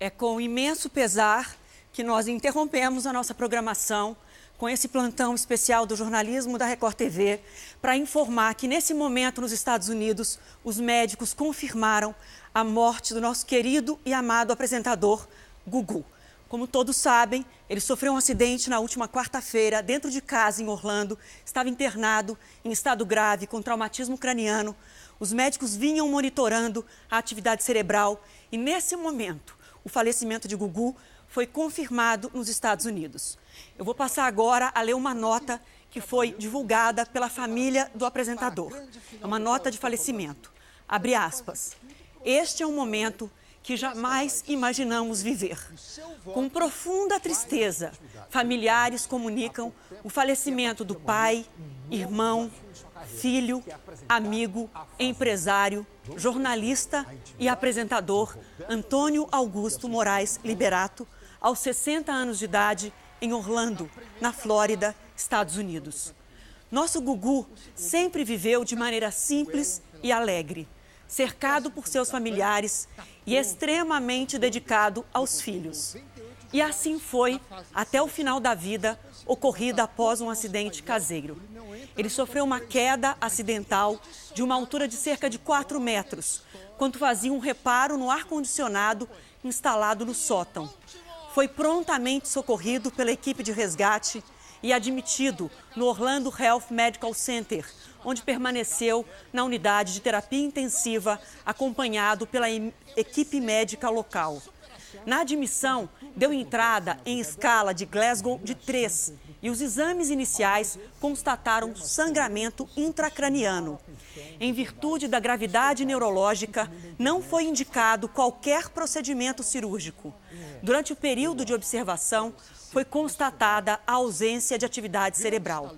É com imenso pesar que nós interrompemos a nossa programação com esse plantão especial do jornalismo da Record TV para informar que, nesse momento, nos Estados Unidos, os médicos confirmaram a morte do nosso querido e amado apresentador, Gugu. Como todos sabem, ele sofreu um acidente na última quarta-feira, dentro de casa, em Orlando. Estava internado em estado grave, com traumatismo craniano. Os médicos vinham monitorando a atividade cerebral e, nesse momento, o falecimento de Gugu foi confirmado nos Estados Unidos. Eu vou passar agora a ler uma nota que foi divulgada pela família do apresentador. É uma nota de falecimento. Abre aspas. Este é um momento que jamais imaginamos viver. Com profunda tristeza, familiares comunicam o falecimento do pai, irmão, filho, amigo, empresário, jornalista e apresentador Antônio Augusto Moraes Liberato, aos 60 anos de idade, em Orlando, na Flórida, Estados Unidos. Nosso Gugu sempre viveu de maneira simples e alegre, cercado por seus familiares e extremamente dedicado aos filhos. E assim foi até o final da vida, ocorrida após um acidente caseiro. Ele sofreu uma queda acidental de uma altura de cerca de 4 metros, quando fazia um reparo no ar-condicionado instalado no sótão. Foi prontamente socorrido pela equipe de resgate e admitido no Orlando Health Medical Center, onde permaneceu na unidade de terapia intensiva, acompanhado pela equipe médica local. Na admissão, deu entrada em escala de Glasgow de 3 e os exames iniciais constataram sangramento intracraniano. Em virtude da gravidade neurológica, não foi indicado qualquer procedimento cirúrgico. Durante o período de observação, foi constatada a ausência de atividade cerebral.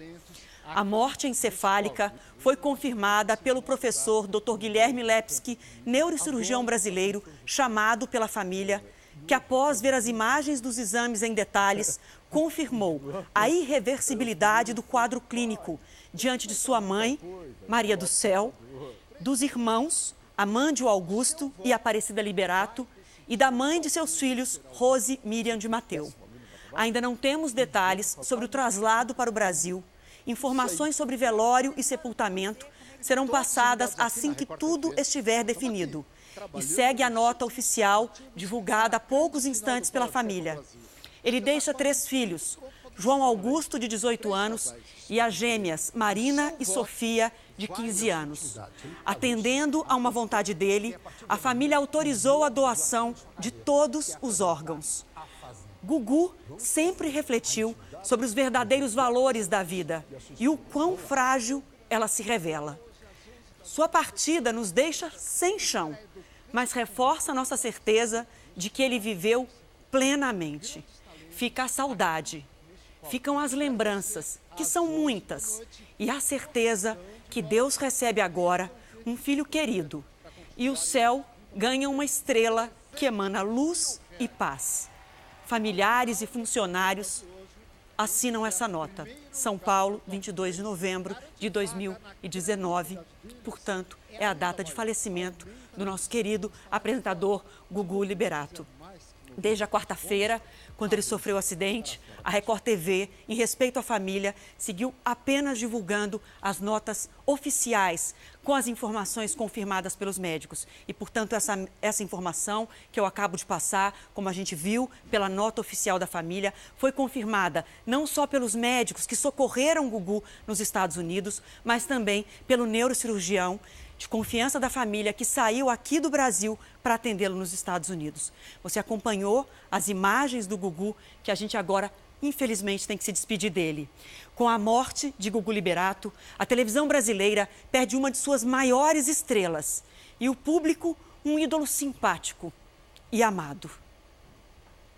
A morte encefálica foi confirmada pelo professor Dr. Guilherme Lepski, neurocirurgião brasileiro, chamado pela família, que após ver as imagens dos exames em detalhes, confirmou a irreversibilidade do quadro clínico diante de sua mãe, Maria do Céu, dos irmãos, Amândio Augusto e Aparecida Liberato, e da mãe de seus filhos, Rose Miriam de Mateu. Ainda não temos detalhes sobre o traslado para o Brasil. Informações sobre velório e sepultamento serão passadas assim que tudo estiver definido. E segue a nota oficial divulgada há poucos instantes pela família. Ele deixa 3 filhos, João Augusto, de 18 anos, e as gêmeas Marina e Sofia, de 15 anos. Atendendo a uma vontade dele, a família autorizou a doação de todos os órgãos. Gugu sempre refletiu sobre os verdadeiros valores da vida e o quão frágil ela se revela. Sua partida nos deixa sem chão, mas reforça a nossa certeza de que ele viveu plenamente. Fica a saudade, ficam as lembranças, que são muitas, e a certeza que Deus recebe agora um filho querido e o céu ganha uma estrela que emana luz e paz. Familiares e funcionários assinam essa nota. São Paulo, 22 de novembro de 2019. Portanto, é a data de falecimento do nosso querido apresentador Gugu Liberato. Desde a quarta-feira, quando ele sofreu o acidente, a Record TV, em respeito à família, seguiu apenas divulgando as notas oficiais com as informações confirmadas pelos médicos. E, portanto, essa informação que eu acabo de passar, como a gente viu pela nota oficial da família, foi confirmada não só pelos médicos que socorreram Gugu nos Estados Unidos, mas também pelo neurocirurgião de confiança da família que saiu aqui do Brasil para atendê-lo nos Estados Unidos. Você acompanhou as imagens do Gugu, que a gente agora, infelizmente, tem que se despedir dele. Com a morte de Gugu Liberato, a televisão brasileira perde uma de suas maiores estrelas e o público, um ídolo simpático e amado.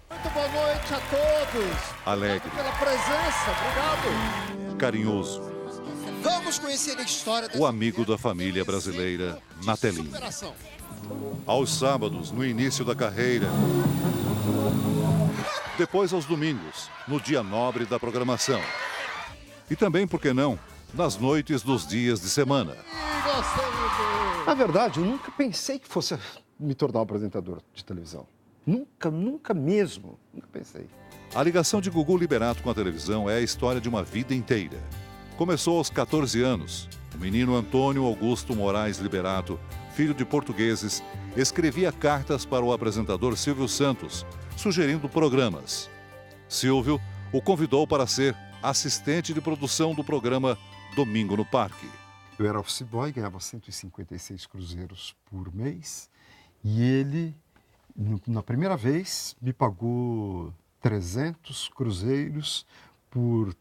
Muito boa noite a todos. Alegre. Obrigado pela presença. Obrigado. Carinhoso. Vamos conhecer a história O amigo da família brasileira na telinha. superação. Aos sábados, no início da carreira. Depois aos domingos, no dia nobre da programação. E também, por que não, nas noites dos dias de semana. Ih, gostei muito. Na verdade, eu nunca pensei que fosse me tornar um apresentador de televisão. Nunca mesmo. Nunca pensei. A ligação de Gugu Liberato com a televisão é a história de uma vida inteira. Começou aos 14 anos. O menino Antônio Augusto Moraes Liberato, filho de portugueses, escrevia cartas para o apresentador Silvio Santos, sugerindo programas. Silvio o convidou para ser assistente de produção do programa Domingo no Parque. Eu era office boy, ganhava 156 cruzeiros por mês. E ele, na primeira vez, me pagou 300 cruzeiros por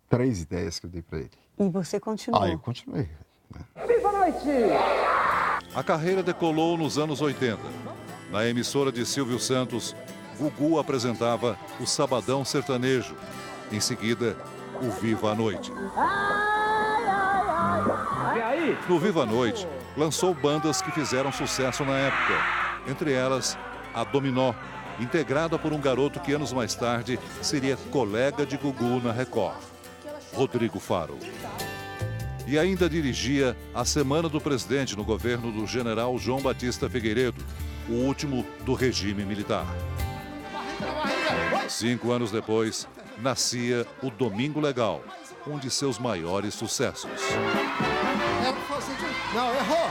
3 ideias que eu dei para ele. E você continuou? Eu continuei. Né? Viva a noite! A carreira decolou nos anos 80. Na emissora de Silvio Santos, Gugu apresentava o Sabadão Sertanejo. Em seguida, o Viva a Noite. No Viva a Noite, lançou bandas que fizeram sucesso na época. Entre elas, a Dominó, integrada por um garoto que anos mais tarde seria colega de Gugu na Record, Rodrigo Faro. E ainda dirigia a Semana do Presidente no governo do general João Batista Figueiredo, o último do regime militar. 5 anos depois, nascia o Domingo Legal, um de seus maiores sucessos. Não, errou!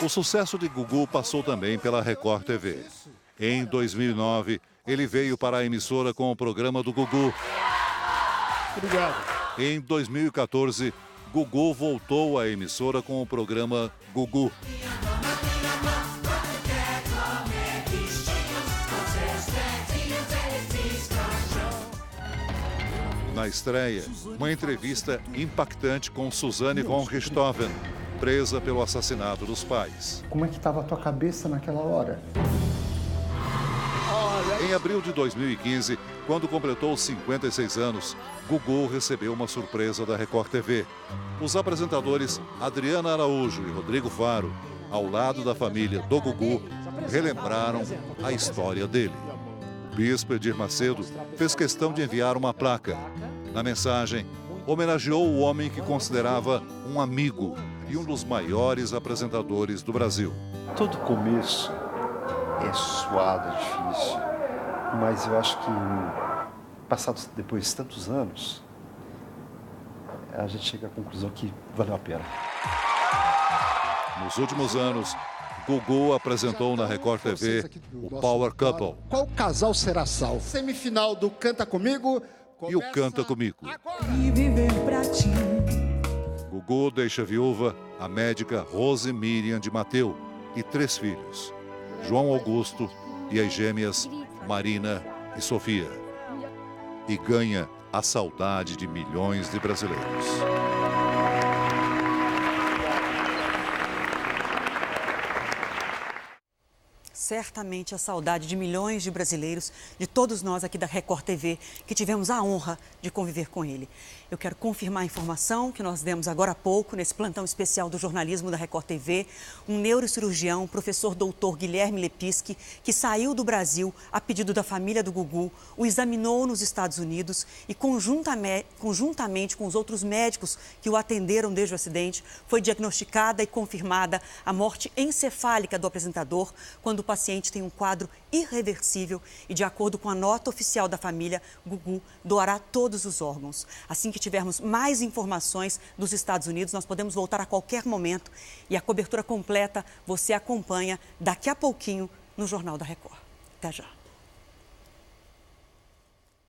O sucesso de Gugu passou também pela Record TV. Em 2009, ele veio para a emissora com o programa do Gugu. Obrigado. Em 2014, Gugu voltou à emissora com o programa Gugu. Na estreia, uma entrevista impactante com Suzane von Richthofen, presa pelo assassinato dos pais. Como é que estava a tua cabeça naquela hora? Em abril de 2015, quando completou 56 anos, Gugu recebeu uma surpresa da Record TV. Os apresentadores Adriana Araújo e Rodrigo Faro, ao lado da família do Gugu, relembraram a história dele. O bispo Edir Macedo fez questão de enviar uma placa. Na mensagem, homenageou o homem que considerava um amigo e um dos maiores apresentadores do Brasil. Todo começo é suado, é difícil, mas eu acho que, passados depois de tantos anos, a gente chega à conclusão que valeu a pena. Nos últimos anos, Gugu apresentou na Record TV o Power Couple. Qual casal será salvo? Semifinal do Canta Comigo. E o Canta Comigo. E viver pra ti. Gugu deixa viúva a médica Rose Miriam de Mateu e 3 filhos, João Augusto e as gêmeas Marina e Sofia. E ganha a saudade de milhões de brasileiros. Certamente a saudade de milhões de brasileiros, de todos nós aqui da Record TV, que tivemos a honra de conviver com ele. Eu quero confirmar a informação que nós demos agora há pouco, nesse plantão especial do jornalismo da Record TV, um neurocirurgião, professor doutor Guilherme Lepiski, que saiu do Brasil a pedido da família do Gugu, o examinou nos Estados Unidos e conjuntamente com os outros médicos que o atenderam desde o acidente, foi diagnosticada e confirmada a morte encefálica do apresentador, quando o paciente tem um quadro irreversível e, de acordo com a nota oficial da família, Gugu doará todos os órgãos. Assim que tivermos mais informações dos Estados Unidos, nós podemos voltar a qualquer momento e a cobertura completa você acompanha daqui a pouquinho no Jornal da Record. Até já.